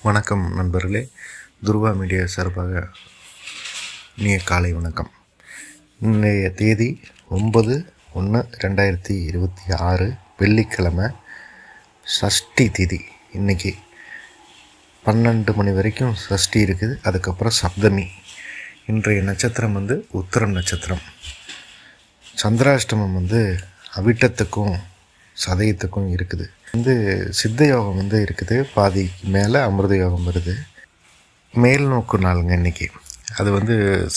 வணக்கம் நண்பர்களே, துருவா மீடியா சார்பாக இனிய காலை வணக்கம். இன்றைய தேதி 9/1/2026 வெள்ளிக்கிழமை, சஷ்டி திதி. இன்றைக்கி 12 மணி வரைக்கும் சஷ்டி இருக்குது. அதுக்கப்புறம் சப்தமி. இன்றைய நட்சத்திரம் உத்திரம் நட்சத்திரம். சந்திராஷ்டமம் அவிட்டத்துக்கும் சதயத்துக்கும் இருக்குது. சித்த யோகம் இருக்குது. பாதிக்கு மேலே அமிர்த யோகம் வருது. மேல் நோக்கு நாளுங்க இன்றைக்கி. அது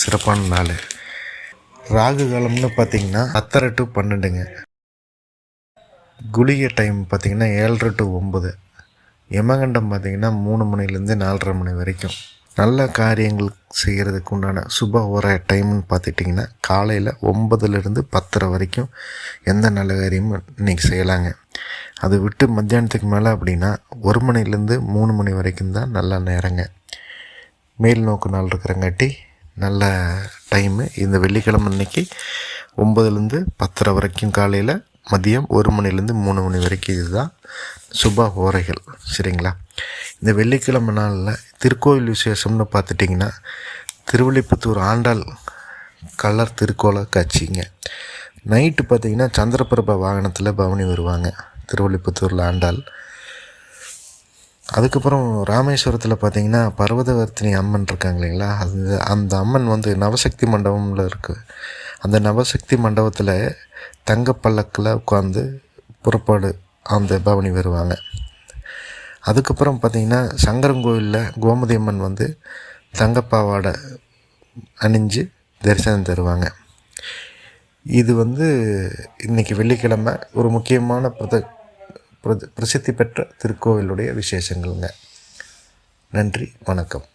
சிறப்பான நாள். ராகு காலம்னு பார்த்திங்கன்னா 10:30 to 12ங்க. குளிகை டைம் பார்த்திங்கன்னா 7:30 to 9. யமகண்டம் பார்த்திங்கன்னா 3 மணிலேருந்து 4:30 மணி வரைக்கும். நல்ல காரியங்கள் செய்கிறதுக்கு உண்டான சுப ஓர டைம்னு பார்த்துட்டிங்கன்னா காலையில் 9லேருந்து 10:30 வரைக்கும் எந்த நல்ல காரியமும் இன்றைக்கி செய்யலாங்க. அது விட்டு மத்தியானத்துக்கு மேலே அப்படின்னா 1 மணிலேருந்து 3 மணி வரைக்கும் தான் நல்ல நேரங்க. மேல் நோக்கு நாள் இருக்கிறங்காட்டி நல்ல டைமு. இந்த வெள்ளிக்கிழமை அன்றைக்கி 9லேருந்து 10:30 வரைக்கும் காலையில், மதியம் 1 மணிலேருந்து 3 மணி வரைக்கும் இதுதான் சுப ஓரைகள். சரிங்களா? இந்த வெள்ளிக்கிழமை நாளில் திருக்கோயில் விசேஷம்னு பார்த்துட்டிங்கன்னா திருவில்லிபுத்தூர் ஆண்டாள் கலர் திருக்கோல காட்சிங்க. நைட்டு பார்த்திங்கன்னா சந்திரபிரபா வாகனத்தில் பவனி வருவாங்க திருவில்லிபுத்தூரில் ஆண்டாள். அதுக்கப்புறம் ராமேஸ்வரத்தில் பார்த்திங்கன்னா பர்வதவர்த்தினி அம்மன் இருக்காங்க இல்லைங்களா, அந்த அம்மன் நவசக்தி மண்டபமில் இருக்குது. அந்த நவசக்தி மண்டபத்தில் தங்கப்பல்லக்கில் உட்காந்து புறப்பாடு அந்த பவனி வருவாங்க. அதுக்கப்புறம் பார்த்திங்கன்னா சங்கரங்கோயிலில் கோமதி அம்மன் தங்கப்பாவாடை அணிஞ்சு தரிசனம் தருவாங்க. இது இன்றைக்கி வெள்ளிக்கிழமை ஒரு முக்கியமான பிரசித்தி பெற்ற திருக்கோவிலுடைய விசேஷங்கள்ங்க. நன்றி, வணக்கம்.